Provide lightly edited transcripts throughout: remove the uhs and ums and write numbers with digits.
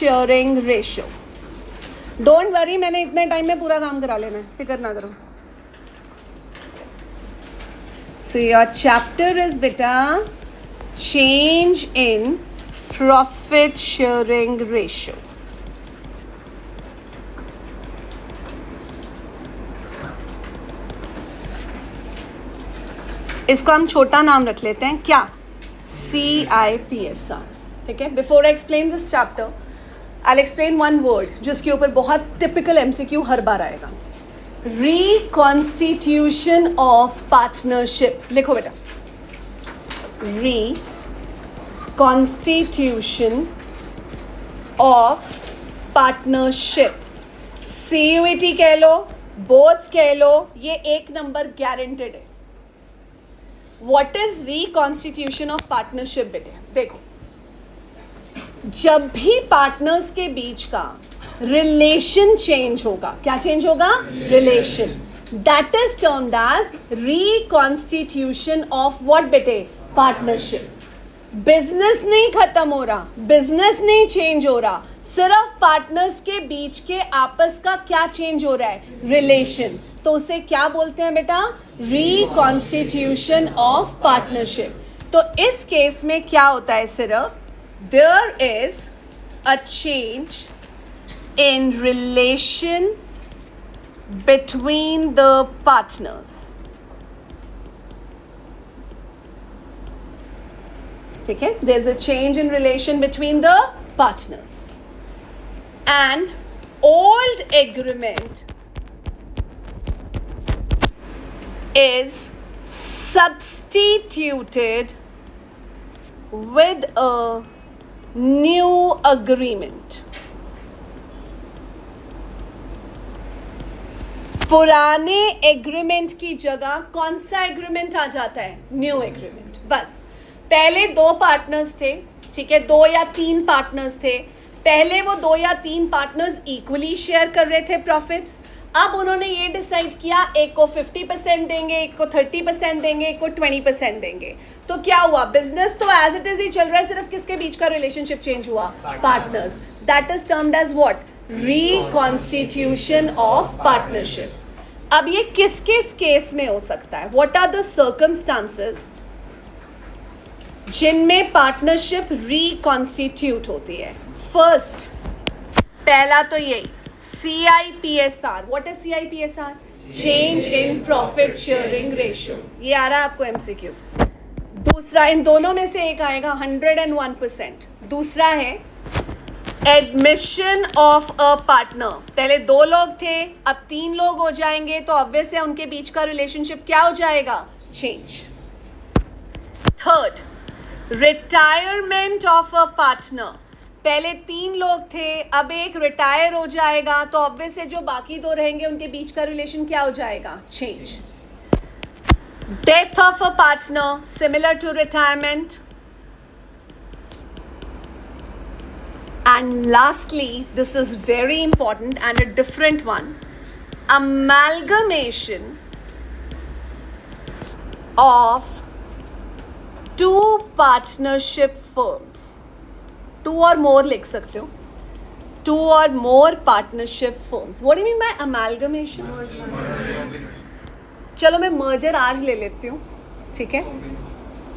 Sharing ratio. Don't worry, मैंने इतने time में पूरा काम करा लेना है, फिक्र ना करो. So your chapter is beta change in profit sharing ratio. इसको हम छोटा नाम रख लेते हैं क्या? CIPSR. ठीक है. Before I explain this chapter I explain one word जिसके ऊपर बहुत टिपिकल MCQ हर बार आएगा. Reconstitution of partnership. लिखो बेटा. Reconstitution of partnership. CUET कह लो, बोर्ड्स कह लो, ये 1 नंबर गारंटेड है. What is reconstitution of partnership बेटे? देखो, जब भी पार्टनर्स के बीच का रिलेशन चेंज होगा, क्या चेंज होगा? Relation. That is termed as reconstitution of what बेटे? पार्टनरशिप. बिजनेस नहीं खत्म हो रहा, बिजनेस नहीं चेंज हो रहा, सिर्फ पार्टनर्स के बीच के आपस का क्या चेंज हो रहा है? रिलेशन. तो उसे क्या बोलते हैं बेटा? Reconstitution of partnership. तो इस केस में क्या होता है? सिर्फ there is a change in relation between the partners. ठीक है. There's a change in relation between the partners. An old agreement is substituted with a new agreement. पुराने एग्रीमेंट की जगह कौन सा एग्रीमेंट आ जाता है? New agreement. बस. पहले 2 पार्टनर्स थे, ठीक है, 2 या 3 पार्टनर्स थे. पहले वो 2 या 3 पार्टनर्स इक्वली शेयर कर रहे थे प्रॉफिट्स. अब उन्होंने ये डिसाइड किया, एक को 50% देंगे, एक को 30% देंगे, एक को 20% देंगे. तो क्या हुआ? बिजनेस तो एज इट इज ही चल रहा है, सिर्फ किसके बीच का रिलेशनशिप चेंज हुआ? Partners. That is termed as what? Reconstitution of partnership. अब ये किस किस केस में हो सकता है? व्हाट आर द सर्कमस्टांसेस जिनमें पार्टनरशिप रिकॉन्स्टिट्यूट होती है? फर्स्ट, पहला तो यही CIPSR. What is CIPSR? Change in profit sharing ratio. ये आ रहा है आपको MCQ. दूसरा, इन दोनों में से एक आएगा 101%. दूसरा है एडमिशन ऑफ अ पार्टनर. पहले 2 लोग थे, अब 3 लोग हो जाएंगे, तो ऑब्वियस है उनके बीच का रिलेशनशिप क्या हो जाएगा? Change. Third, retirement of a partner. पहले 3 लोग थे, अब एक रिटायर हो जाएगा, तो ऑब्वियस है जो बाकी 2 रहेंगे उनके बीच का रिलेशन क्या हो जाएगा? Change. Death of a partner similar to retirement. And lastly, this is very important and a different one, amalgamation of 2 partnership firms. 2 or more लिख सकते हो. 2 or more partnership firms. What do you mean by amalgamation? चलो मैं merger आज ले लेती हूँ, ठीक है?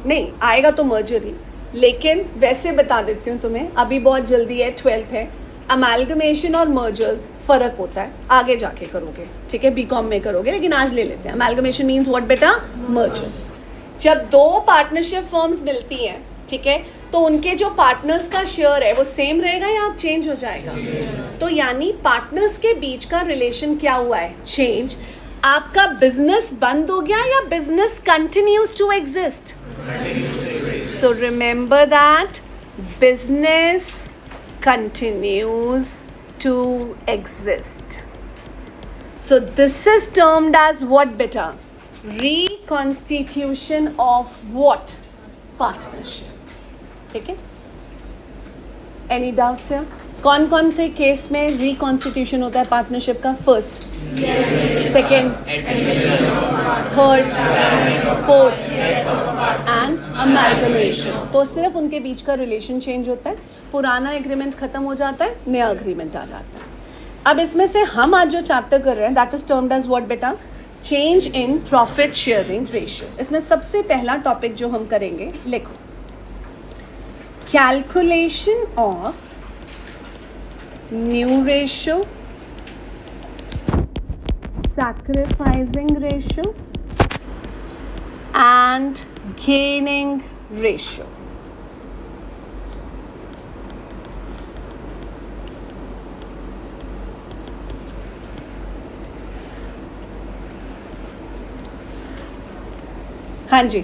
नहीं आएगा तो merger ही, लेकिन वैसे बता देती हूँ तुम्हें, अभी बहुत जल्दी है, 12th है. अमेलगमेशन और मर्जर्स फ़र्क होता है, आगे जाके करोगे, ठीक है, BCom में करोगे, लेकिन आज ले लेते हैं. अमेलगमेशन मीन्स व्हाट बेटा? मर्जर. जब 2 पार्टनरशिप फर्म्स मिलती हैं, ठीक है, तो उनके जो पार्टनर्स का शेयर है वो सेम रहेगा या अब चेंज हो जाएगा? तो यानी पार्टनर्स के बीच का रिलेशन क्या हुआ है? चेंज. आपका बिजनेस बंद हो गया या business continues to exist? So remember that business continues to exist. So this is termed as what beta? Reconstitution of what? Partnership. ठीक है? Any doubts here? कौन कौन से केस में रिकॉन्स्टिट्यूशन होता है पार्टनरशिप का? First, second, third, fourth and amalgamation. तो सिर्फ उनके बीच का रिलेशन चेंज होता है, पुराना एग्रीमेंट खत्म हो जाता है, नया एग्रीमेंट आ जाता है। अब इसमें से हम आज जो चैप्टर कर रहे हैं that is termed as what बेटा? Change in profit sharing ratio. इसमें सबसे पहला टॉपिक जो हम करेंगे, लिखो, calculation of new ratio, sacrificing ratio and gaining ratio. हाँ जी,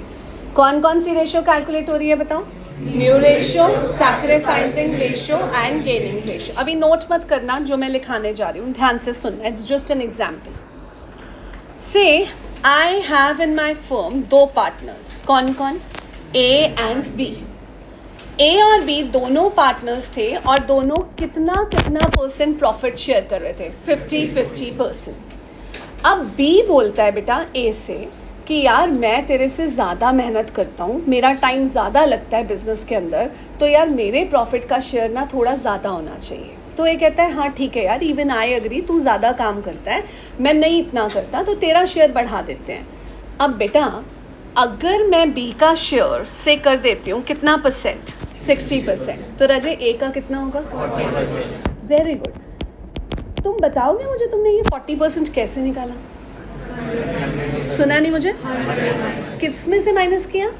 कौन कौन सी रेशियो कैलकुलेट हो रही है बताओ? New ratio, sacrificing ratio and gaining ratio. अभी नोट मत करना जो मैं लिखाने जा रही हूँ, ध्यान से सुनना। It's just an example. से I have in my firm दो पार्टनर्स, कौन कौन? A and B। A और B दोनों पार्टनर्स थे और दोनों कितना परसेंट प्रॉफिट शेयर कर रहे थे? 50-50%। अब B बोलता है बेटा A से कि यार मैं तेरे से ज़्यादा मेहनत करता हूँ, मेरा टाइम ज़्यादा लगता है बिजनेस के अंदर, तो यार मेरे प्रॉफिट का शेयर ना थोड़ा ज़्यादा होना चाहिए। तो ये कहता है हाँ ठीक है यार, इवन आई अग्री, तू ज़्यादा काम करता है, मैं नहीं इतना करता, तो तेरा शेयर बढ़ा देते हैं। अब बेटा अगर मैं बी का शेयर से कर देती हूँ कितना परसेंट? 60%। तो रजे ए का कितना होगा? 40%। Very good. तुम बताओगे मुझे तुमने ये 40% कैसे निकाला? सुना नहीं मुझे? किस में से माइनस किया?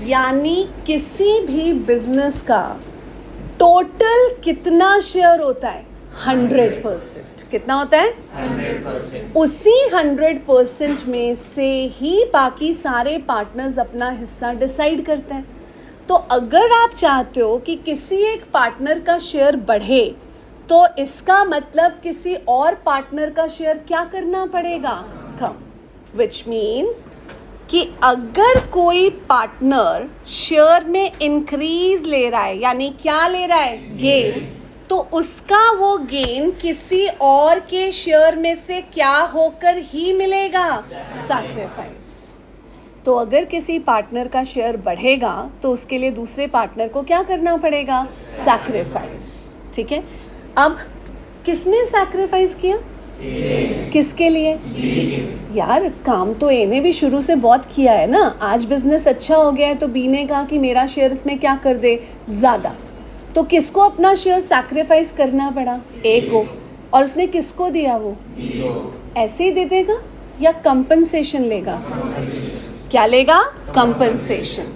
यानी किसी भी बिजनेस का टोटल कितना शेयर होता है? 100%। कितना होता है? 100%। उसी 100% में से ही बाकी सारे पार्टनर्स अपना हिस्सा डिसाइड करते हैं। तो अगर आप चाहते हो कि किसी एक पार्टनर का शेयर बढ़े, तो इसका मतलब किसी और पार्टनर का शेयर क्या करना पड़ेगा? कम। विच मीन्स कि अगर कोई पार्टनर शेयर में इंक्रीज ले रहा है, यानी क्या ले रहा है? गेन, तो उसका वो गेन किसी और के शेयर में से क्या होकर ही मिलेगा? सैक्रिफाइस। तो अगर किसी पार्टनर का शेयर बढ़ेगा तो उसके लिए दूसरे पार्टनर को क्या करना पड़ेगा? सैक्रिफाइस। ठीक है। अब किसने सैक्रिफाइस किया? किसके लिए? यार काम तो ए ने भी शुरू से बहुत किया है ना। आज बिजनेस अच्छा हो गया है तो बी ने कहा कि मेरा शेयर इसमें क्या कर दे? ज़्यादा। तो किसको अपना शेयर सैक्रिफाइस करना पड़ा? ए को। और उसने किसको दिया? वो ऐसे ही दे देगा या कंपनसेशन लेगा? क्या लेगा? कंपनसेशन।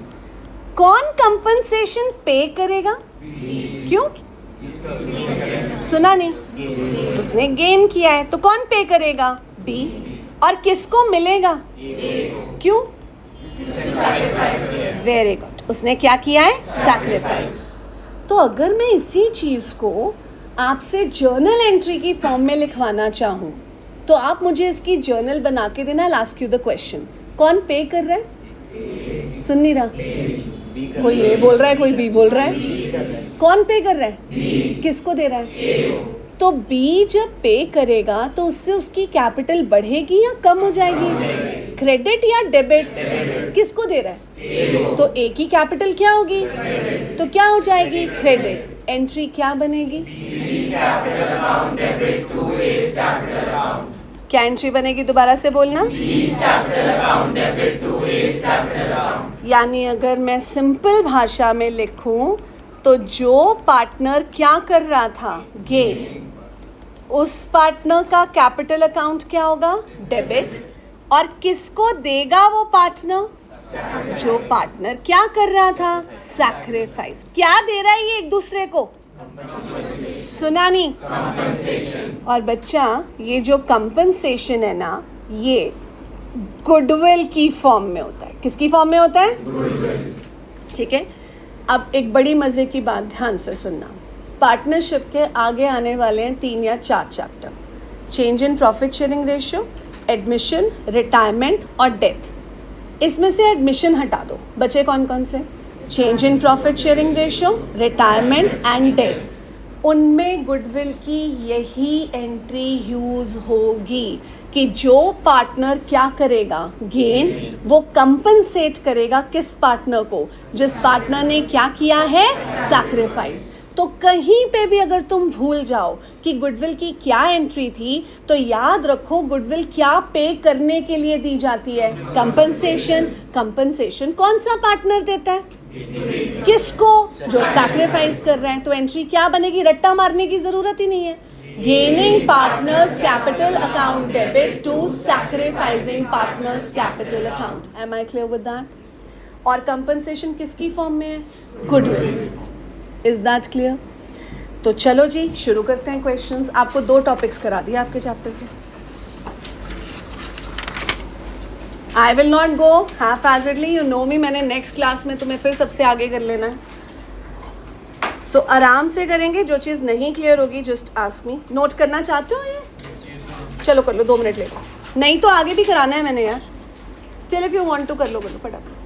कौन कंपनसेशन पे करेगा? क्यों? सुना नहीं? उसने गेन किया है तो कौन पे करेगा? बी। और किसको मिलेगा? क्यों? Very good. उसने क्या किया है? सैक्रिफाइस। तो अगर मैं इसी चीज़ को आपसे जर्नल एंट्री की फॉर्म में लिखवाना चाहूँ तो आप मुझे इसकी जर्नल बना के देना। I'll ask you the question, कौन पे कर रहा है? सुन नहीं रहा? कोई ए बोल रहा है, कोई बी बोल रहा है। कौन पे कर रहा है? किसको दे रहा है? तो बी जब पे करेगा तो उससे उसकी कैपिटल बढ़ेगी या कम हो जाएगी? क्रेडिट या डेबिट? किसको दे रहा है? तो ए की कैपिटल क्या होगी? तो क्या हो जाएगी? क्रेडिट। एंट्री क्या बनेगी? क्या एंट्री बनेगी? दोबारा से बोलना। यानी अगर मैं सिंपल भाषा में लिखूं तो जो पार्टनर क्या कर रहा था? गेन, उस पार्टनर का कैपिटल अकाउंट क्या होगा? डेबिट। और किसको देगा वो पार्टनर? जो पार्टनर क्या कर रहा था? सैक्रिफाइस। क्या दे रहा है ये एक दूसरे को? सुना नहीं? और बच्चा ये जो कंपनसेशन है ना, ये गुडविल की फॉर्म में होता है। किसकी फॉर्म में होता है? गुडविल। ठीक है। अब एक बड़ी मज़े की बात ध्यान से सुनना। पार्टनरशिप के आगे आने वाले हैं 3 या 4 chapter. Change in profit sharing ratio, admission, retirement और डेथ। इसमें से एडमिशन हटा दो, बचे कौन कौन से? Change in profit sharing ratio, retirement and death. उनमें गुडविल की यही एंट्री यूज होगी कि जो पार्टनर क्या करेगा, गेन, वो कंपनसेट करेगा किस पार्टनर को, जिस पार्टनर ने क्या किया है, सैक्रिफाइस। तो कहीं पे भी अगर तुम भूल जाओ कि गुडविल की क्या एंट्री थी, तो याद रखो गुडविल क्या पे करने के लिए दी जाती है, कंपनसेशन। कंपनसेशन कौन सा पार्टनर देता है, किसको, जो सैक्रिफाइस कर रहे हैं। तो एंट्री क्या बनेगी, रट्टा मारने की जरूरत ही नहीं है, gaining partners capital account debit to sacrificing partners capital account. Am I clear with that? और कंपनसेशन किसकी फॉर्म में है, गुडविल। Is that clear? तो चलो जी शुरू करते हैं क्वेश्चंस। आपको 2 टॉपिक्स करा दिए आपके चैप्टर के। I will not go haphazardly, you know me, मैंने नेक्स्ट क्लास में तुम्हें फिर सबसे आगे कर लेना है। सो आराम से करेंगे, जो चीज़ नहीं क्लियर होगी जस्ट आस्क मी। नोट करना चाहते हो ये? चलो कर लो, 2 मिनट ले लो, नहीं तो आगे भी कराना है मैंने यार। Still if you want to कर लो फटाफट।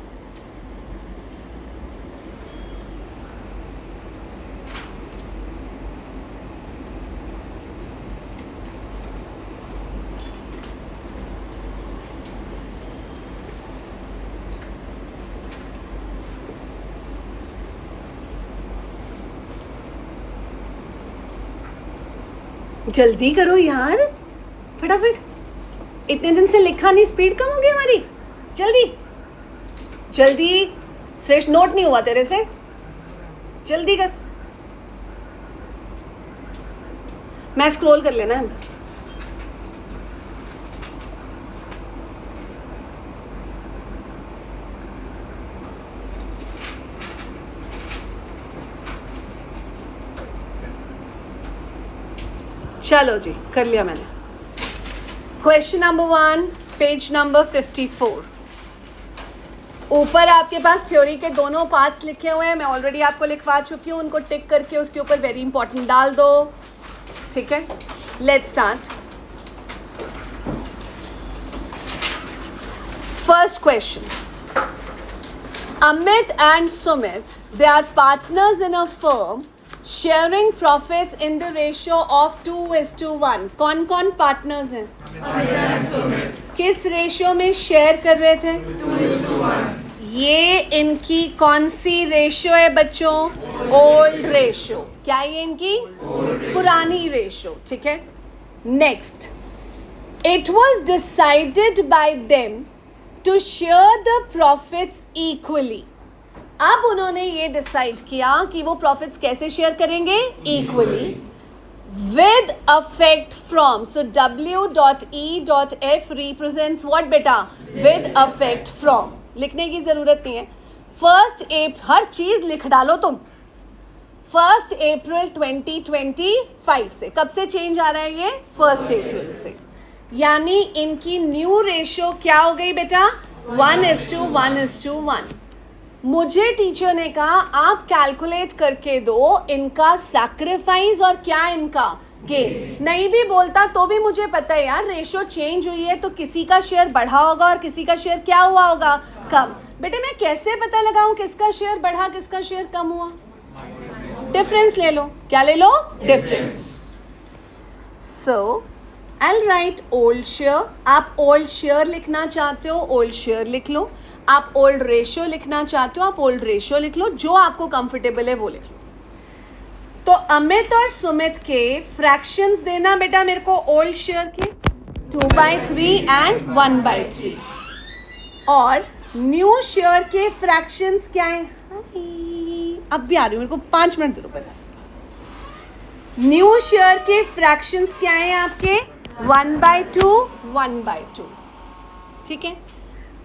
जल्दी करो यार, फटाफट, इतने दिन से लिखा नहीं, स्पीड कम हो गई हमारी। जल्दी जल्दी, श्रेष्ठ नोट नहीं हुआ तेरे से, जल्दी कर। मैं स्क्रॉल कर लेना है। चलो जी कर लिया मैंने। Question number 1, page number 54। ऊपर आपके पास थ्योरी के दोनों पार्ट्स लिखे हुए हैं, मैं ऑलरेडी आपको लिखवा चुकी हूँ, उनको टिक करके उसके ऊपर वेरी इंपॉर्टेंट डाल दो, ठीक है। Let's start. First question, Amit and Sumit, they are partners in a firm sharing profits in the ratio of 2:1। कौन कौन पार्टनर्स हैं, किस रेशियो में शेयर कर रहे थे, 2:1। ये इनकी कौन सी रेशियो है बच्चों, ओल्ड रेशियो। क्या ये इनकी पुरानी रेशियो, ठीक है। Next, it was decided by them to share the profits equally. अब उन्होंने ये डिसाइड किया कि वो प्रॉफिट्स कैसे शेयर करेंगे, equally, with affect from. So W.E.F represents what बेटा, विद अफेक्ट फ्रॉम। लिखने की जरूरत नहीं है, 1 अप्रैल, हर चीज लिख डालो तुम। 1 अप्रैल 2025 से, कब से चेंज आ रहा है ये, 1 अप्रैल से। यानी इनकी न्यू रेशियो क्या हो गई बेटा, 1:1:1। मुझे टीचर ने कहा आप कैलकुलेट करके दो इनका सैक्रिफाइस और क्या इनका गेन। नहीं भी बोलता तो भी मुझे पता है यार, रेशियो चेंज हुई है तो किसी का शेयर बढ़ा होगा और किसी का शेयर क्या हुआ होगा, कम। बेटे मैं कैसे पता लगाऊं किसका शेयर बढ़ा किसका शेयर कम हुआ, डिफरेंस ले लो। क्या ले लो, difference. So I will write old share. आप ओल्ड शेयर लिखना चाहते हो, ओल्ड शेयर लिख लो। आप ओल्ड रेशियो लिखना चाहते हो, आप ओल्ड रेशियो लिख लो, जो आपको कंफर्टेबल है वो लिख लो। तो अमित और सुमित के फ्रैक्शंस देना बेटा मेरे को, ओल्ड शेयर के 2/3 एंड 1/3, और न्यू शेयर के फ्रैक्शंस क्या है, अब भी आ रही हूँ, मेरे को 5 मिनट दे दो बस। न्यू शेयर के फ्रैक्शंस क्या है आपके, 1/2 1/2, ठीक है।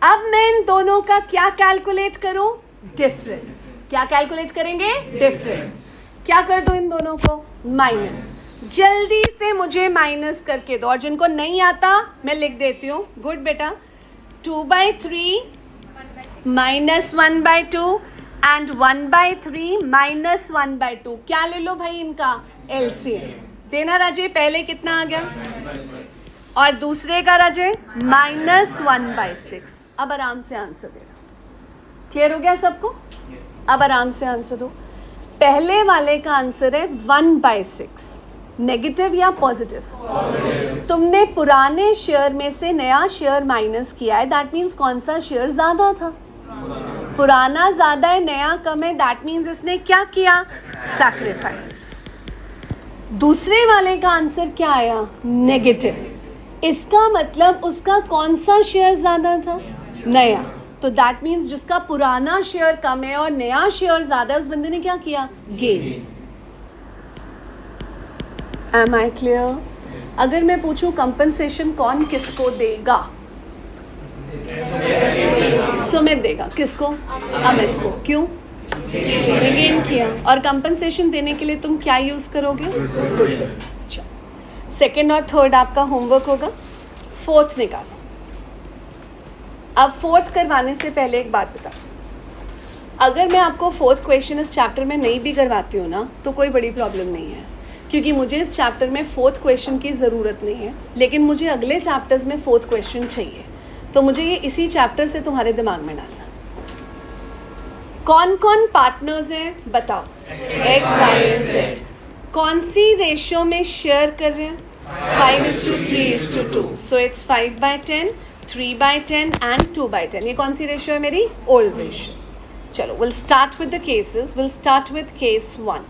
अब मैं इन दोनों का क्या कैलकुलेट करूं, डिफरेंस। क्या कैलकुलेट करेंगे, डिफरेंस। क्या कर दो इन दोनों को, माइनस। जल्दी से मुझे माइनस करके दो, और जिनको नहीं आता मैं लिख देती हूँ। गुड बेटा, 2/3 माइनस 1/2 एंड 1/3 माइनस 1/2। क्या ले लो भाई इनका एलसीएम देना। राजे पहले कितना आ गया, और दूसरे का राजे -1/6। अब आराम से आंसर देना। क्लियर हो गया सबको? अब आराम से आंसर दो। पहले वाले का आंसर है 1/6। नेगेटिव या पॉजिटिव? तुमने पुराने शेयर में से नया शेयर माइनस किया है, दैट मीन्स कौन सा शेयर ज़्यादा था? पुराना ज़्यादा है, नया कम है, दैट मीन्स इसने क्या किया? सैक्रिफाइस। दूसरे वाले का आंसर क्या आया? नेगेटिव। इसका मतलब उसका कौन सा शेयर ज़्यादा था? नया। तो दैट मीन्स जिसका पुराना शेयर कम है और नया शेयर ज़्यादा है, उस बंदे ने क्या किया? गेन। Am I clear? अगर मैं पूछूं कंपनसेशन कौन किसको देगा? सुमित देगा। किसको? अमित को। क्यों? उसने गेन किया। और कंपनसेशन देने के लिए तुम क्या यूज करोगे? गुडविल। सेकेंड और थर्ड आपका होमवर्क होगा। फोर्थ निकालो। अब फोर्थ करवाने से पहले एक बात बता, अगर मैं आपको फोर्थ क्वेश्चन इस चैप्टर में नहीं भी करवाती हूँ ना, तो कोई बड़ी प्रॉब्लम नहीं है, क्योंकि मुझे इस चैप्टर में फोर्थ क्वेश्चन की ज़रूरत नहीं है, लेकिन मुझे अगले चैप्टर्स में फोर्थ क्वेश्चन चाहिए। तो मुझे ये इसी चैप्टर से तुम्हारे दिमाग में डालना। कौन कौन पार्टनर्स हैं बताओ? X, y and z. कौन सी रेशियो में शेयर कर रहे हैं? 5:3:2। So it's 5/10, 3/10 and 2/10। ये कौन सी रेशियो है मेरी? Old ratio. चलो, will start with the cases. Will start with case 1।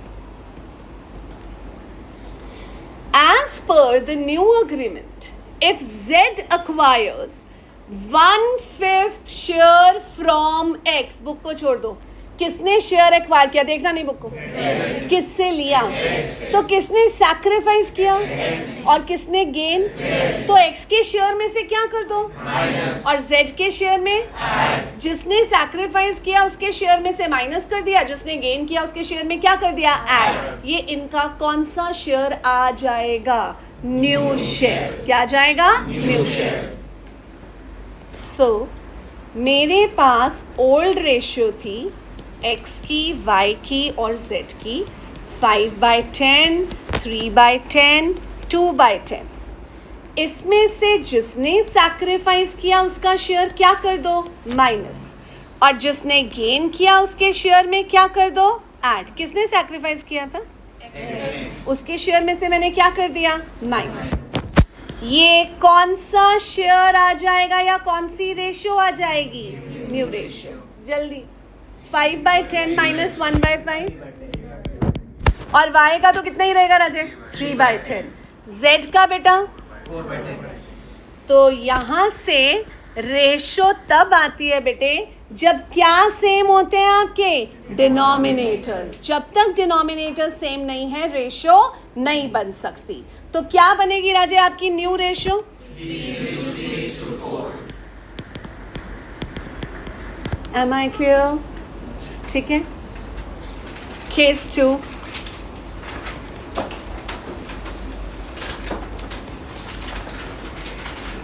As per the new agreement, if Z acquires 1/5 share from X, book को छोड़ दो, किसने शेयर एक्वायर किया? देखना नहीं बुक को। किससे लिया? तो किसने सैक्रिफाइस किया और किसने गेन? तो X के शेयर में से क्या कर दो? और Z के शेयर में जिसने सैक्रिफाइस किया उसके शेयर में से माइनस कर दिया, जिसने गेन किया उसके शेयर में क्या कर दिया? ऐड। ये इनका कौन सा शेयर आ जाएगा? New share. क्या जाएगा? New share. सो मेरे पास ओल्ड रेशियो थी x की, y की और z की, 5/10, 3/10, 2/10। इसमें से जिसने सैक्रिफाइस किया उसका शेयर क्या कर दो? माइनस। और जिसने गेन किया उसके शेयर में क्या कर दो? ऐड। किसने सैक्रिफाइस किया था? उसके शेयर में से मैंने क्या कर दिया? माइनस। ये कौन सा शेयर आ जाएगा या कौन सी रेशियो आ जाएगी? New ratio. जल्दी। 5/10 माइनस 1/5 और y का तो कितना ही रहेगा राजे? 3/10। z का बेटा 4/10। तो यहाँ से रेशो तब आती है बेटे जब क्या सेम होते हैं आपके? डिनोमिनेटर्स। जब तक डिनोमिनेटर्स सेम नहीं है रेशो नहीं बन सकती। तो क्या बनेगी राजे आपकी new ratio? 3:4। Am I clear? ठीक है। केस 2।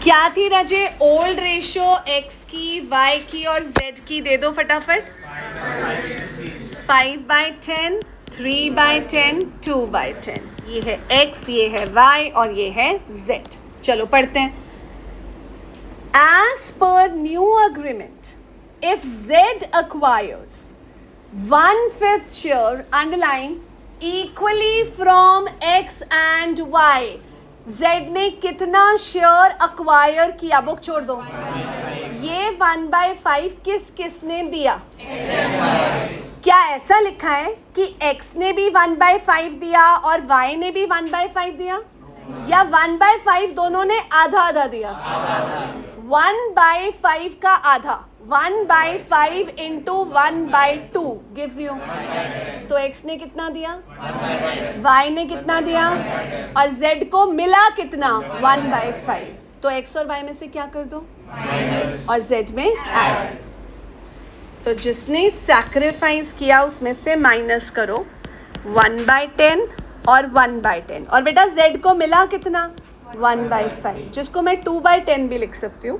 क्या थी राजे? ओल्ड रेशियो x की, y की और z की। दे दो फटाफट। 5/10, 3/10, 2/10। ये है x, ये है y और ये है z। चलो पढ़ते हैं। As per new agreement, if Z acquires 1/5 share, underline, equally from x and y, Z ने कितना शेयर अक्वायर किया? बुक छोड़ दो। ये 1/5 किस किसने दिया? क्या ऐसा लिखा है कि x ने भी 1/5 दिया और y ने भी 1/5 दिया, या 1/5 दोनों ने आधा आधा दिया? 1/5 का आधा 1/5 इंटू 1/2 गिव्स यू। तो x ने कितना दिया? y ने कितना दिया? और z को मिला कितना? 1/5। तो x और y में से क्या कर दो? और z में ऐड। तो जिसने सैक्रिफाइस किया उसमें से माइनस करो 1/10 और 1/10। और बेटा z को मिला कितना? 1/5, जिसको मैं 2/10 भी लिख सकती हूँ।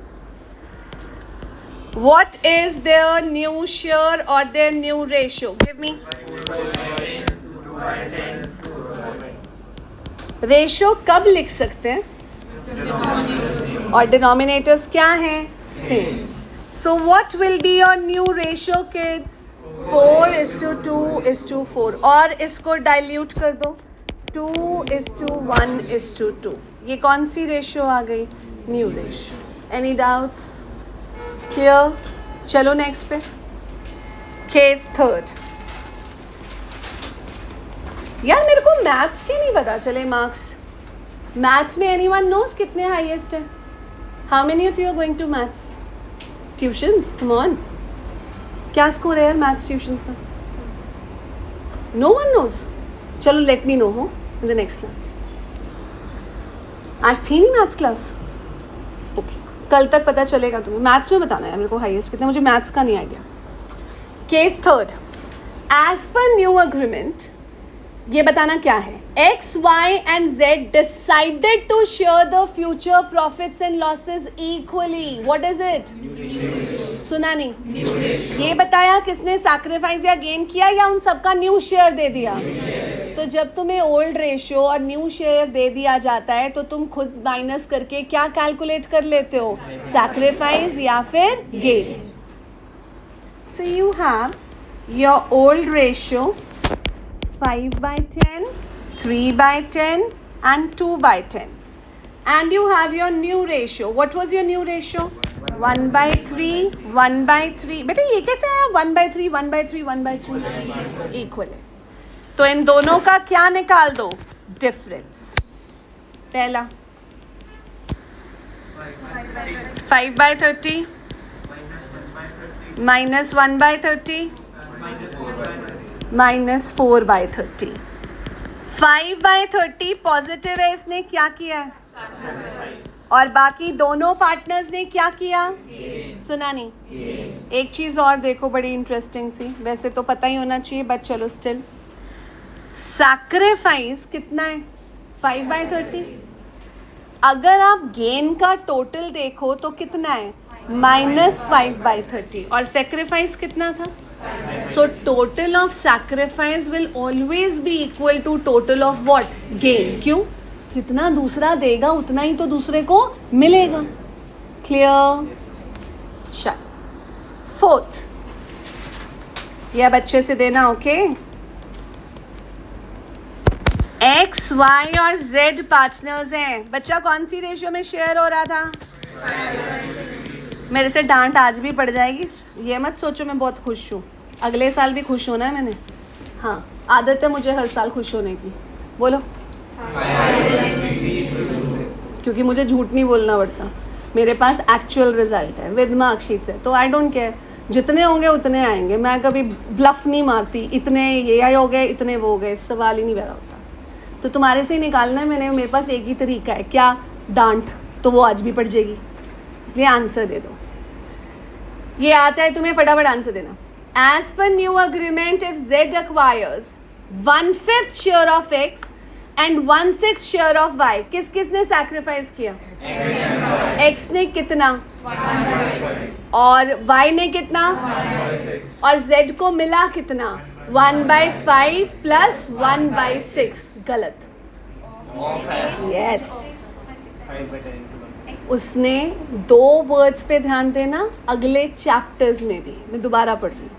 What is their new share or their new ratio? Give me. Ratio कब लिख सकते हैं? और डिनोमिनेटर्स क्या हैं? Same. So what will be your new ratio, kids? 4:2:4 और इसको डाइल्यूट कर दो 2:1:2. ये कौन सी रेशियो आ गई? New ratio. Any doubts? Clear? चलो नेक्स्ट पे. Case third. यार मेरे को मैथ्स के नहीं पता चले मार्क्स. मैथ्स में एनीवन नोस कितने हाईएस्ट है? How many of you are going to maths tuitions? Come on. क्या स्कोर है यार मैथ्स ट्यूशंस का? No one knows. चलो let me know who in the next class. आज थी नहीं मैथ्स क्लास? ओके, कल तक पता चलेगा तुम्हें. मैथ्स में बताना है मेरे को हाईएस्ट कितने. मुझे मैथ्स का नहीं idea. Case third. As per new agreement, ये बताना क्या है? X, Y and Z decided to share the future profits and losses equally. What is it? सुना नहीं? ये बताया किसने सैक्रिफाइस या गेन किया या उन सबका न्यू शेयर दे दिया? तो जब तुम्हें ओल्ड रेशियो और न्यू शेयर दे दिया जाता है तो तुम खुद माइनस करके क्या कैलकुलेट कर लेते हो? सैक्रिफाइस या फिर gain. So you have your old ratio 5/10, 3/10 and 2/10. And you have your new ratio. What was your new ratio? 1/3, 1/3. बेटा ये कैसे आया? 1/3, 1/3, 1/3 इक्वल है. तो इन दोनों का क्या निकाल दो? डिफरेंस. पहला 5/30 minus 1/30 minus 4/30. 5/30 पॉजिटिव है, इसने क्या किया है? और बाकी दोनों पार्टनर्स ने क्या किया? सुना नहीं? एक चीज़ और देखो बड़ी इंटरेस्टिंग सी. वैसे तो पता ही होना चाहिए बट चलो स्टिल. सैक्रिफाइस कितना है? 5/30. अगर आप गेन का टोटल देखो तो कितना है? -5/30. और सैक्रिफाइस कितना था? So total of sacrifice will always be equal to total of what? Gain. क्यों? जितना दूसरा देगा उतना ही तो दूसरे को मिलेगा. Clear? चलो. फोर्थ, ये अब अच्छे से देना. ओके. X, Y और Z पार्टनर्स हैं. बच्चा कौन सी रेशियो में शेयर हो रहा था? मेरे से डांट आज भी पड़ जाएगी. ये मत सोचो मैं बहुत खुश हूँ. अगले साल भी खुश होना है मैंने. हाँ, आदत है मुझे हर साल खुश होने की. बोलो. क्योंकि मुझे झूठ नहीं बोलना पड़ता. मेरे पास एक्चुअल रिजल्ट है विद मार्कशीट्स है. तो आई डोंट केयर. जितने होंगे उतने आएंगे. मैं कभी ब्लफ नहीं मारती. इतने ये हो गए, इतने वो हो गए, सवाल ही नहीं पैदा होता. तो तुम्हारे से ही निकालना है. मेरे पास एक ही तरीका है. क्या? डांट. तो वो आज भी पड़ जाएगी. इसलिए आंसर दे दो. ये आता है तुम्हें, फटाफट आंसर देना. As per new agreement, if Z acquires 1/5 share of X and 1/6 share of Y, किसने सैक्रिफाइस किया? X ने कितना? 1/5. और Y ने कितना? 1/6. और Z को मिला कितना? 1/5 plus 1/6. गलत. Yes. उसने दो वर्ड्स पे ध्यान देना. अगले चैप्टर्स में भी मैं दोबारा पढ़ रही हूँ.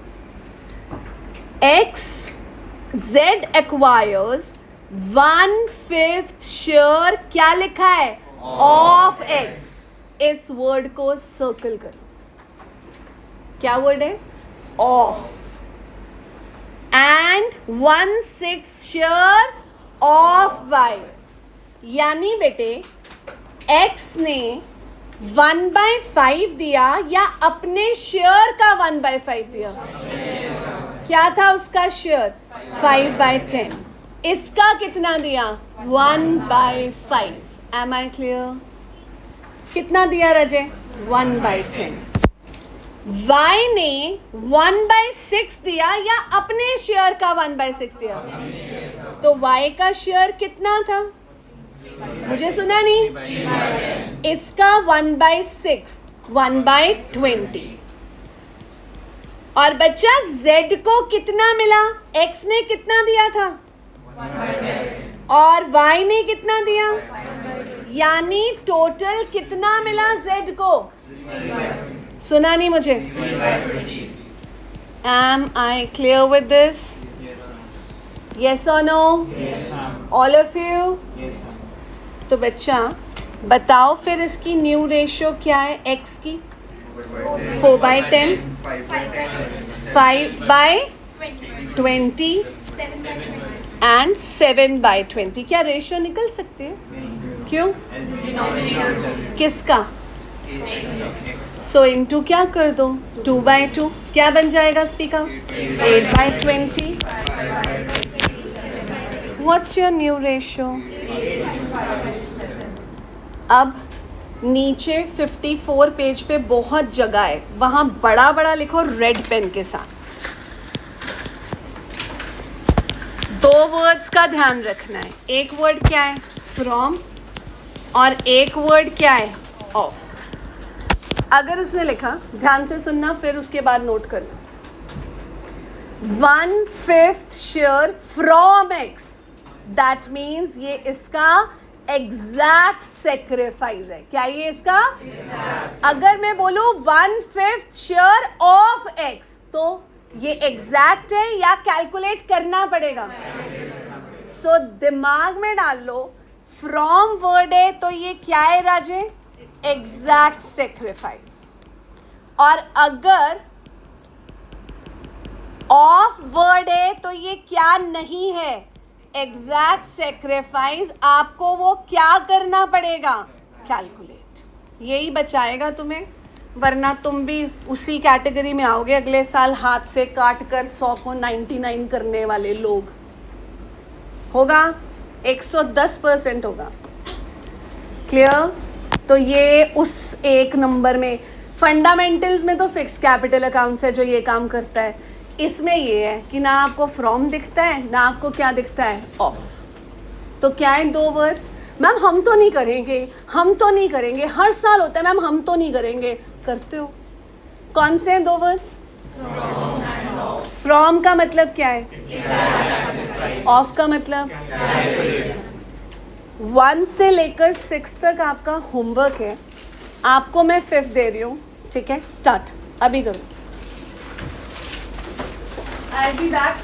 Z acquires 1/5 share. क्या लिखा है? Of X. इस वर्ड को सर्कल करो. क्या वर्ड है? Of. And 1/6 share of Y. यानी बेटे X ने 1/5 दिया या अपने शेयर का 1/5 दिया? क्या था उसका शेयर? 5/10. इसका कितना दिया? 1/5. Am I clear? कितना दिया रजे? 1/10. Y ने 1/6 दिया या अपने शेयर का 1/6 दिया? तो Y का शेयर कितना था? मुझे सुना नहीं? इसका 1/6, 1/20. और बच्चा Z को कितना मिला? X ने कितना दिया था? 1/10. और Y ने कितना दिया? यानी टोटल कितना मिला Z को? सुना नहीं मुझे? Am I clear with this? Yes or no? All of you? तो बच्चा बताओ फिर इसकी न्यू रेशियो क्या है x की? 4/10, 5/20 एंड 7/20. क्या रेशियो निकल सकती है? क्यों? किसका? सो इनटू क्या कर दो? 2/2. क्या बन जाएगा speaker? 8/20. What's your new ratio? अब नीचे 54 पेज पे बहुत जगह है, वहाँ बड़ा बड़ा लिखो रेड पेन के साथ. 2 वर्ड्स का ध्यान रखना है. एक वर्ड क्या है? फ्रॉम. और एक वर्ड क्या है? ऑफ. अगर उसने लिखा, ध्यान से सुनना फिर उसके बाद नोट करना, 1/5 share from x, that means ये इसका एग्जैक्ट सेक्रीफाइस है. क्या ये इसका? अगर मैं बोलूं 1/5 शेयर ऑफ एक्स, तो ये एग्जैक्ट है या कैलकुलेट करना पड़ेगा? सो दिमाग में डाल लो, फ्रॉम वर्ड है तो ये क्या है राजे? Exact sacrifice. और अगर ऑफ वर्ड है तो ये क्या नहीं है? Exact sacrifice. आपको वो क्या करना पड़ेगा? कैलकुलेट. यही बचाएगा तुम्हें, वरना तुम भी उसी कैटेगरी में आओगे अगले साल, हाथ से काट कर 100 को 99 करने वाले लोग. होगा 110% होगा. क्लियर? तो ये उस एक नंबर में, फंडामेंटल्स में तो फिक्स्ड कैपिटल अकाउंट्स है जो ये काम करता है. इसमें ये है कि ना आपको फ्रॉम दिखता है ना आपको क्या दिखता है? ऑफ. तो क्या है 2 वर्ड्स? मैम हम तो नहीं करेंगे, हम तो नहीं करेंगे, हर साल होता है मैम, हम तो नहीं करेंगे. करते हो. कौन से हैं 2 वर्ड्स? फ्रॉम का मतलब क्या है? ऑफ का मतलब? 1 से लेकर 6 तक आपका होमवर्क है. आपको मैं 5th दे रही हूँ. ठीक है, स्टार्ट अभी करो. I'll be back.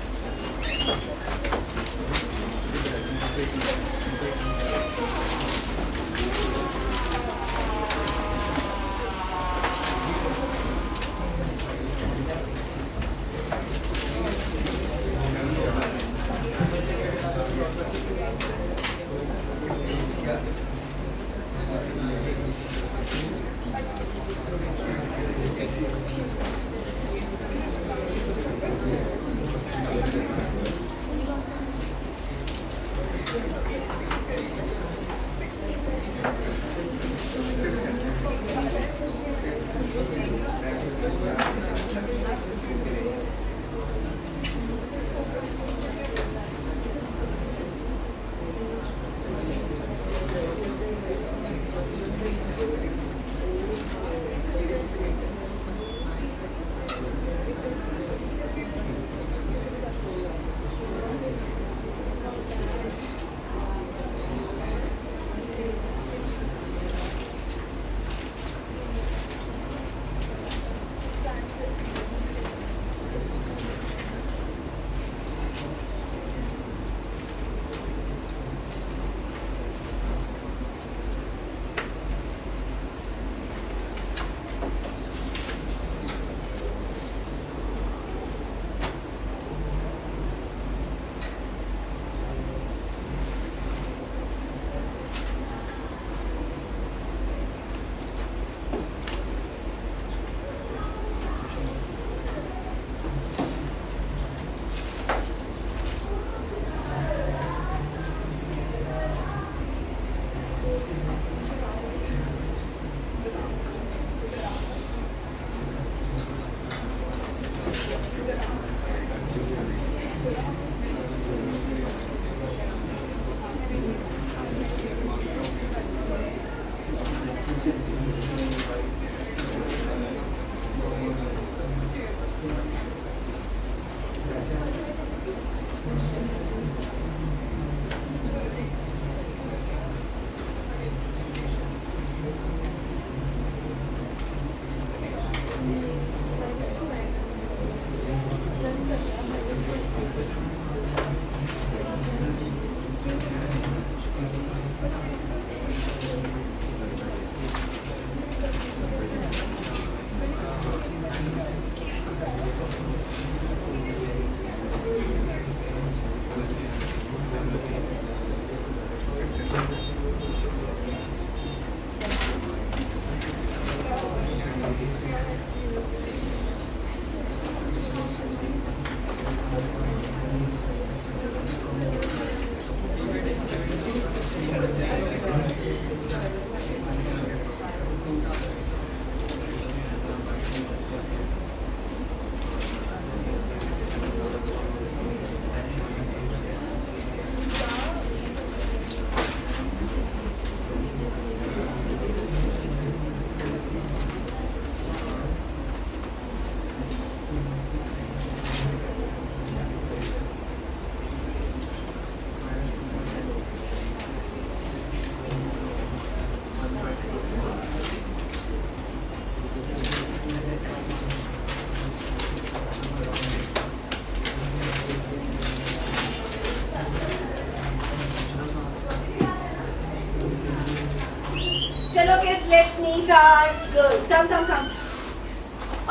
चलो kids let's meet our girls, come come come.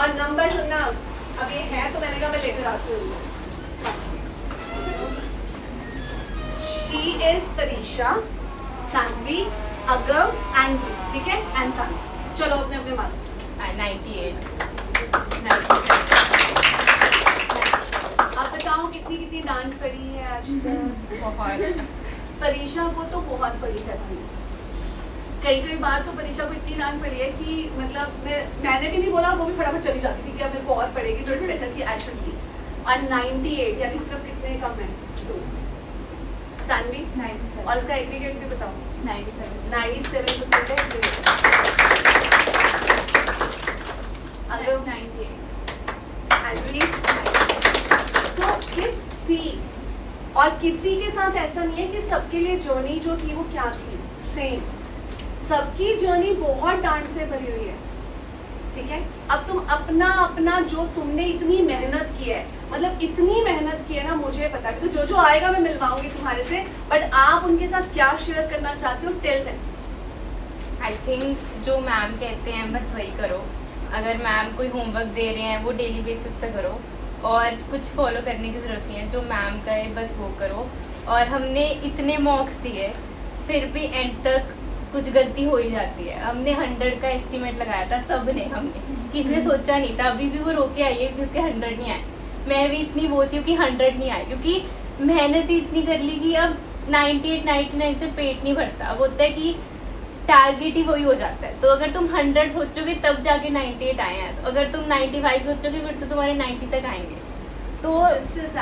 और नंबर सुनना, अब ये है तो मैंने कहा मैं लेकर आती हूँ। She is Parisha, Saanvi, Agam and, ठीक है, एंड सानवी। चलो अपने अपने मार्क्स। 98। अब बताओ कितनी कितनी डांट पड़ी है आज तक? बहुत। परीक्षा को तो बहुत पड़ी है भाई, कई बार तो परीक्षा को इतनी डांट पड़ी है कि मतलब मैंने भी नहीं बोला, वो भी फटाफट चली जाती थी कि अब मेरे को और पड़ेगी तो इट्स बेटर कि आई शुड बी। और 98 यानी सिर्फ कितने कम है? 2। सानवी 97। और इसका एग्रीगेट भी बताओ। 97% है। अगर 98। सो किड्स सी, और किसी के साथ ऐसा नहीं है कि सबके लिए जर्नी जो थी वो क्या थी, सेम। सबकी जर्नी बहुत डांट से भरी हुई है, ठीक है। अब तुम अपना अपना जो तुमने इतनी मेहनत की है, मतलब इतनी मेहनत की है ना, मुझे पता है, तो जो आएगा मैं मिलवाऊंगी तुम्हारे से, बट आप उनके साथ क्या शेयर करना चाहते हो, टेल देम। आई थिंक जो मैम कहते हैं बस वही करो। अगर मैम कोई होमवर्क दे रहे हैं वो डेली बेसिस पे करो, और कुछ फॉलो करने की ज़रूरत नहीं है, जो मैम कहे बस वो करो। और हमने इतने मॉक्स दिए फिर भी एंड तक कुछ गलती हो ही जाती है। हमने 100 का एस्टीमेट लगाया था, सब ने, हमने, किसी ने सोचा नहीं था। अभी भी वो रोके आई है कि उसके 100 नहीं आए। मैं भी इतनी वो थी कि 100 नहीं आए, क्योंकि मेहनत ही इतनी कर ली कि अब 98 99 से पेट नहीं भरता। अब होता है कि टारगेट ही वही हो जाता है। तो अगर तुम 100 सोचोगे तब जाके 98 आए हैं, तो अगर तुम 95 सोचोगे फिर तो तुम्हारे 90 तक आएंगे। तो दिस इज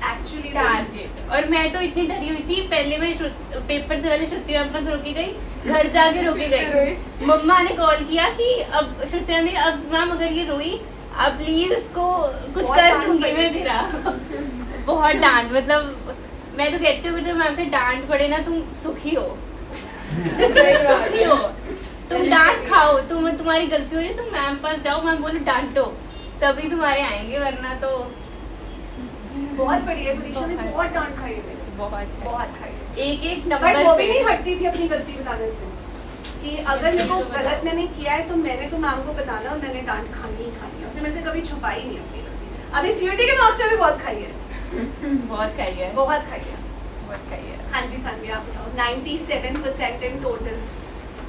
एक्चुअली टारगेट। और मैं तो इतनी डरी हुई थी, पहले मैं पेपर से पहले श्रुति मैम पास रोकी गई, घर जाके रोके गई। मम्मा ने कॉल किया कि अब श्रुति मैम, अब मैम अगर ये रोई अब प्लीज इसको कुछ कर दूंगी मैं तेरा। बहुत डांट, मतलब मैं तो कहती हूँ जब मैम से डांट पड़े ना तुम सुखी हो। सुखी हो, तुम डांट खाओ, तुम्हारी गलती हो रही है, तुम मैम पास जाओ, मैम बोले डांटो, तभी तुम्हारे आएंगे, वरना तो बहुत बढ़िया। परीक्षा ने बहुत डांट खाई है मेरे से, बहुत खाई है। एक बट नंबर वो पे भी नहीं हटती थी अपनी गलती बताने से, कि अगर मेरे को गलत मैंने किया है तो मैंने तो मैम को बताना, और मैंने डांट खानी ही खानी है, उससे मेरे से कभी छुपाई नहीं अपनी गलती। अभी सीयूटी के मार्क्स में भी बहुत खाई है, बहुत खाई है, बहुत खाई है, बहुत खाई है। हाँ जी सानवी आप बताओ। 97% इन टोटल।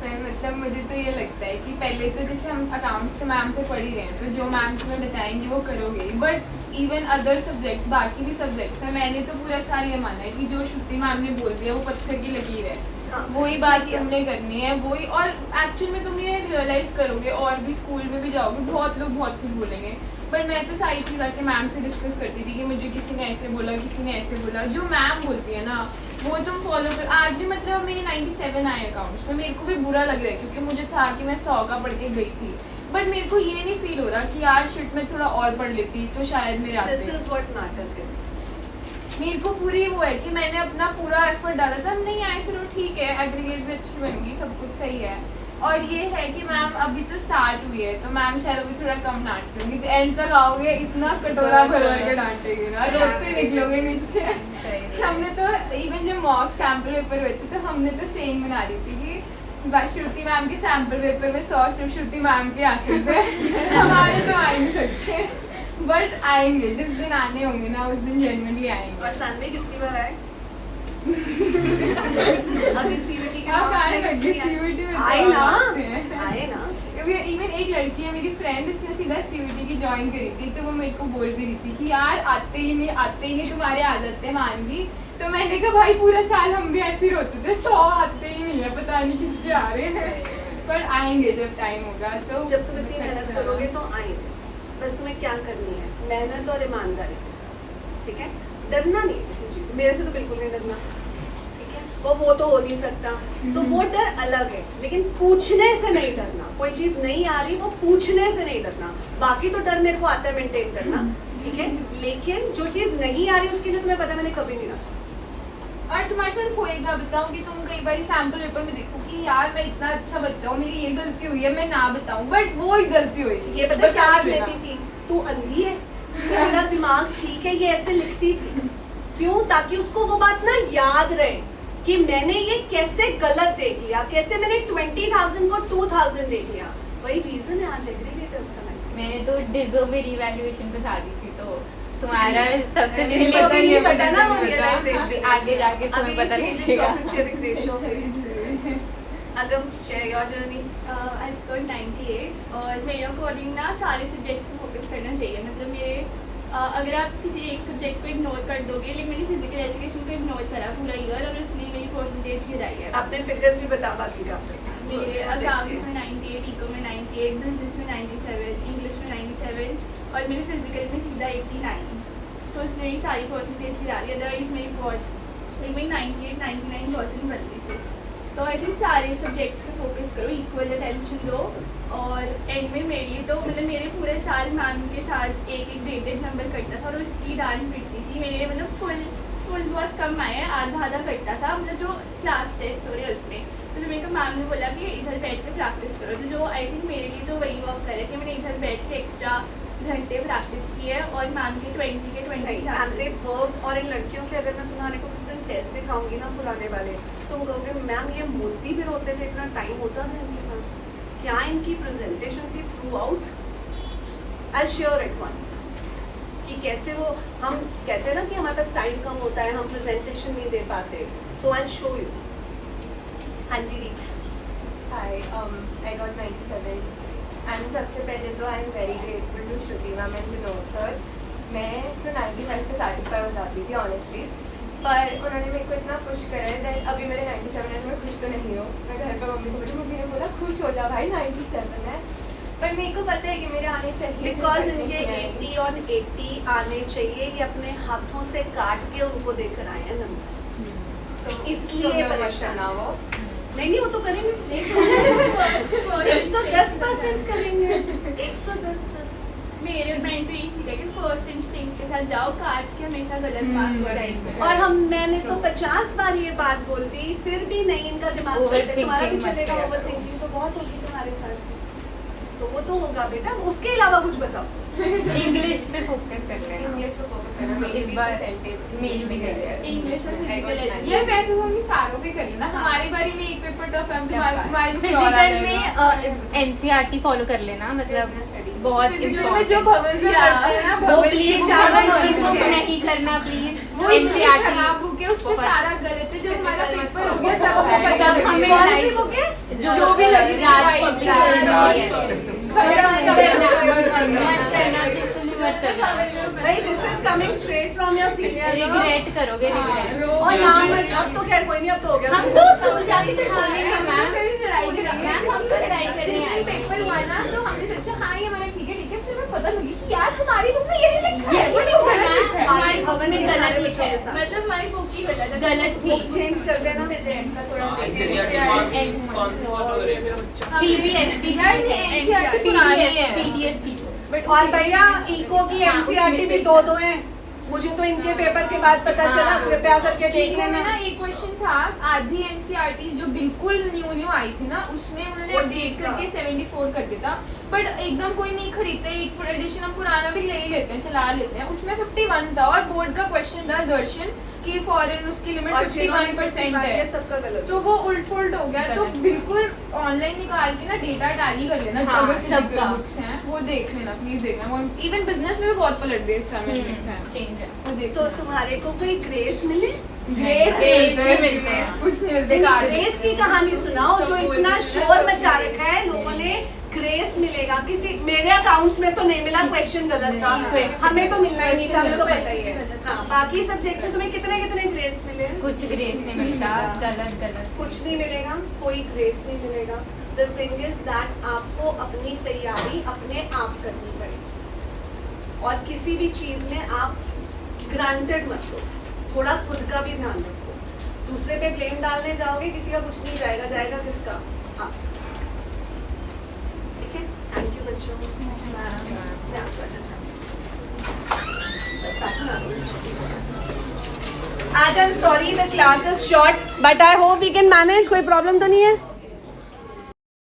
मतलब मुझे तो ये लगता है कि पहले तो जैसे हम अकाउंट्स तो मैम को पढ़ ही रहे हैं, तो जो मैम तुम्हें बताएंगे वो करोगे, बट इवन अदर सब्जेक्ट्स, बाकी भी सब्जेक्ट्स हैं, मैंने तो पूरा साल ये माना है कि जो श्रुति मैम ने बोल दिया वो पत्थर की लकीर है। हाँ, वही बात तुमने करनी है, वही। और एक्चुअल में तुम ये रियलाइज करोगे, और भी स्कूल में भी जाओगे, बहुत लोग बहुत कुछ बोलेंगे, बट मैं तो सारी चीज़ आके मैम से डिस्कस करती थी कि मुझे किसी ने ऐसे बोला, किसी ने ऐसे बोला। जो मैम बोलती है ना वो तुम फॉलो कर। आज भी मतलब मेरी 97 आए अकाउंट्स में, मेरे को भी बुरा लग रहा है क्योंकि मुझे था कि मैं 100 का पढ़ के गई थी, बट मेरे को ये नहीं फील हो रहा कि यार शिट मैं थोड़ा और पढ़ लेती तो शायद मेरे आते। This is what matter kids. मेरे को पूरी वो है कि मैंने अपना पूरा एफर्ट डाला था, नहीं आए चलो ठीक है, एग्रीगेट भी अच्छी बन गई, सब कुछ सही है। और ये है कि मैम अभी तो स्टार्ट हुई है, तो मैम शायद अभी थोड़ा कम डांटती होंगी, एंड तक आओगे इतना कटोरा भर भर के डांटेगी ना, रोते निकलोगे नीचे। हमने तो इवन जब मॉक सैम्पल पेपर हुए थे तो हमने तो सेम बना रही थी कि बस श्रुति मैम के सैम्पल पेपर में 100 सिर्फ श्रुति मैम के आ सकते हैं, हमारे तो आ नहीं सकते, बट आएंगे जिस दिन आने होंगे ना उस दिन जनरली आएंगे। और सानवी कितनी बार आए? अभी सीयूटी के मार्क्स में सीयूटी में आए ना, आए ना। इवन एक लड़की है मेरी फ्रेंड, उसने सीधा सीयूटी की ज्वाइन करी थी, तो वो मेरे को बोल भी रही थी कि यार आते ही नहीं तुम्हारे आ जाते हैं मानवी। तो मैंने कहा भाई पूरा साल हम भी ऐसे ही रोते थे, 100 आते ही नहीं है, पता नहीं किसके आ रहे हैं, पर आएंगे जब टाइम होगा। तो जब तुम इतनी मेहनत करोगे तो आएंगे, बस तुम्हें क्या करनी है, मेहनत और ईमानदारी के साथ, ठीक है। डरना नहीं है किसी चीज़ से, मेरे से तो बिल्कुल नहीं डरना, ठीक है। वो तो हो नहीं सकता, तो वो डर अलग है, लेकिन पूछने से नहीं डरना। कोई चीज़ नहीं आ रही वो पूछने से नहीं डरना, बाकी तो डर मेरे को आता है मेंटेन करना, ठीक है। लेकिन जो चीज़ नहीं आ रही उसके लिए तुम्हें पता मैंने कभी नहीं रखा। और तुम्हारे साथ होएगा, बताऊं कि तुम कई बार सैम्पल पेपर में देखो कि यार मैं इतना अच्छा बच्चा हूँ, मेरी ये गलती हुई है, मैं ना बताऊं, बट वो ही गलती हुई। ये पता क्या लेती थी, तू अंधी है, मेरा दिमाग ठीक है, ये ऐसे लिखती थी, क्यों? ताकि उसको वो बात ना याद रहे, कि मैंने ये कैसे गलत देख लिया, कैसे मैंने 20,000 को 2,000 देख लिया। वही रीजन है आज एग्रीगेटर्स का। मैंने तो डिजो में रिवैल्यूएशन पे शादी की, तो तुम्हारा सबसे अभी नहीं पता ना वो realization। आगे जाके तुम्हें पता लगेगा। अगम share your journey. I score 98 और मेरे अकॉर्डिंग ना सारे सब्जेक्ट्स पे फोकस करना चाहिए। मतलब मेरे अगर आप किसी एक सब्जेक्ट को इग्नोर कर दोगे, लेकिन मैंने फिजिकल एजुकेशन को इग्नोर करा पूरा ईयर और इसलिए मेरी परसेंटेज गिराई है। आपने फिगर्स भी बता बाकी जाते मेरे अकाउंट्स में 98, इको में 98, बिजनेस में 97, इंग्लिश में 97 और मेरे फिजिकल में सीधा 89। तो उसने मेरी सारी परसेंटेज गिरा दी, अदरवाइज मेरी बहुत मेरी 98-99% बनती थी। तो आई थिंक सारे सब्जेक्ट्स पे फोकस करो, इक्वल अटेंशन दो और एंड में मेरे लिए तो मतलब मेरे पूरे साल मैम के साथ एक डेढ़ नंबर कटता था और उसकी डांट पिटती थी। मेरे मतलब फुल बहुत कम आए, आधा कटता था, मतलब जो क्लास टेस्ट हो रहे हैं उसमें। तो फिर मेरे को मैम ने बोला कि इधर बैठ के प्रैक्टिस करो, तो जो आई थिंक मेरे लिए तो वही वर्क करे कि मैंने इधर बैठ के एक्स्ट्रा घंटे प्रैक्टिस की है और मैम के 20 के 20 वर्क। और इन लड़कियों के अगर मैं तुम्हारे को किसी दिन टेस्ट दिखाऊंगी ना पुराने वाले, तुम कहोगे मैम ये मोती भी रोते थे, इतना टाइम होता था इनके पास, क्या इनकी प्रेजेंटेशन थी throughout. I sure it once कि कैसे वो, हम कहते हैं ना कि हमारे पास टाइम कम होता है, हम प्रेजेंटेशन नहीं दे पाते, तो आई शो यू। हाँ जी रीत। Hi, I got 97 and सबसे पहले तो I am very grateful to Shruti ma'am and Vinod sir. मैं तो 95 पे सेटिस्फाई हो जाती थी ऑनेस्टली, पर उन्होंने मेरे को इतना पुश करा है दैट अभी मेरे 97 है तो मैं खुश तो नहीं हूँ। मैं घर पर मम्मी को बोली, मम्मी ने बोला खुश हो जा भाई 97 है, पर मेरे को पता है कि मेरे आने चाहिए बिकॉज इनके 80 और 80 आने चाहिए, ये अपने हाथों से काट के उनको देकर आए हैं नंबर, तो इसलिए परेशान ना वो नहीं वो तो करेंगे 110% करेंगे 110%। मेरे मैंने तो यही सीखा कि फर्स्ट इंस्टिंक्ट के साथ जाओ, काट के हमेशा गलत बात करो। और मैंने तो 50 बार ये बात बोल दी, फिर भी नहीं इनका दिमाग चलता। तुम्हारा भी चलेगा ओवर थिंकिंग तो बहुत होगी तुम्हारे साथ, तो वो तो होगा बेटा। उसके अलावा कुछ बताओ। इंग्लिश पे फोकस कर रहे हैं। इंग्लिश पे फोकस करना, मेरी भी परसेंटेज मेरी भी गई है। इंग्लिश और फिजिकल एजुकेशन ये मैं कहूँगी सारों पे कर लेना। हमारी बारी में एक पेपर टफ है, तुम्हारी फिजिकल में एनसीईआरटी फॉलो कर लेना, मतलब बहुत फिजिकल में जो भवन से पढ़ते हैं ना, वो प्लीज नहीं करना प्लीज। वो एनसीईआरटी खराब हो गया, उसमें सारा गलत है। जब हमारा पेपर हो गया तब हमें पता हमें कौन सी बुक है? जो भी लगी थी भाई this is coming straight from your senior. Regret करोगे, रिग्रेट। और नाम अब तो खैर कोई नहीं, अब तो हो गया। हम तो स्कूल जाके तो बोलेंगे मैम, हम तो लड़ाई जिस करेंगे। दिन पेपर हुआ ना तो हमने सोचा हाँ ये हमारा ठीक है, फिर मैं पता लगी कि यार हमारी बुक में ये नहीं लिखा है, वो नहीं गलत लिखा है। हमारी भवन में गलत लिखा है, मतलब हमारी बुक ही गलत गलत थी। चेंज कर देना। सीबीएसई एनसीईआरटी पुरानी है, पीडीएफ थी। और भैया इको की एनसीईआरटी भी दो हैं। मुझे तो इनके पेपर के बाद पता चला, कृपया करके देख इको में लेना। ना एक क्वेश्चन था, आधी एनसीईआरटी जो बिल्कुल न्यू आई थी ना, उसमें उन्होंने अपडेट करके 74 कर दिया था। बट एकदम कोई नहीं खरीदते, एक एडिशन हम पुराना भी ले ही लेते हैं, चला लेते हैं। उसमें 51 था और बोर्ड का क्वेश्चन था जर्शन कि फॉरेन उसकी लिमिट 51% है, सबका गलत। तो वो उल्ट फुल्ट हो गया। तो बिल्कुल ऑनलाइन निकाल के ना डेटा टैली कर लेना, हाँ, अगर सबका। फिजिकल बुक्स हैं वो देख लेना, प्लीज देखना। इवन बिजनेस में भी बहुत पलट गए इस समय देखा है, चेंज है। वो देख तो तुम्हारे को कोई ग्रेस मिले? ग्रेस मिलते हैं। कुछ नहीं मिलते कार्ड। ग्रेस की कहानी सुनाओ जो इतना शोर मचा रखा है लोगों ने। ग्रेस मिलेगा किसी, मेरे अकाउंट्स में तो नहीं मिला, क्वेश्चन गलत था, हमें तो मिलना ही नहीं था, हमें तो पता ही है। हाँ, बाकी सब्जेक्ट्स में तुम्हें कितने ग्रेस मिले? कुछ ग्रेस नहीं मिलता, गलत। कुछ नहीं मिलेगा, कोई ग्रेस नहीं मिलेगा। द थिंग इज दैट आपको अपनी तैयारी अपने आप करनी पड़ेगी और किसी भी चीज में आप ग्रांटेड मत लो, थोड़ा खुद का भी ध्यान रखो। दूसरे पे ब्लेम डालने जाओगे, किसी का कुछ नहीं जाएगा, जाएगा किसका? हाँ ठीक है। थैंक यू बच्चों। आज I am sorry the class is short but I hope we can manage. कोई प्रॉब्लम तो नहीं है?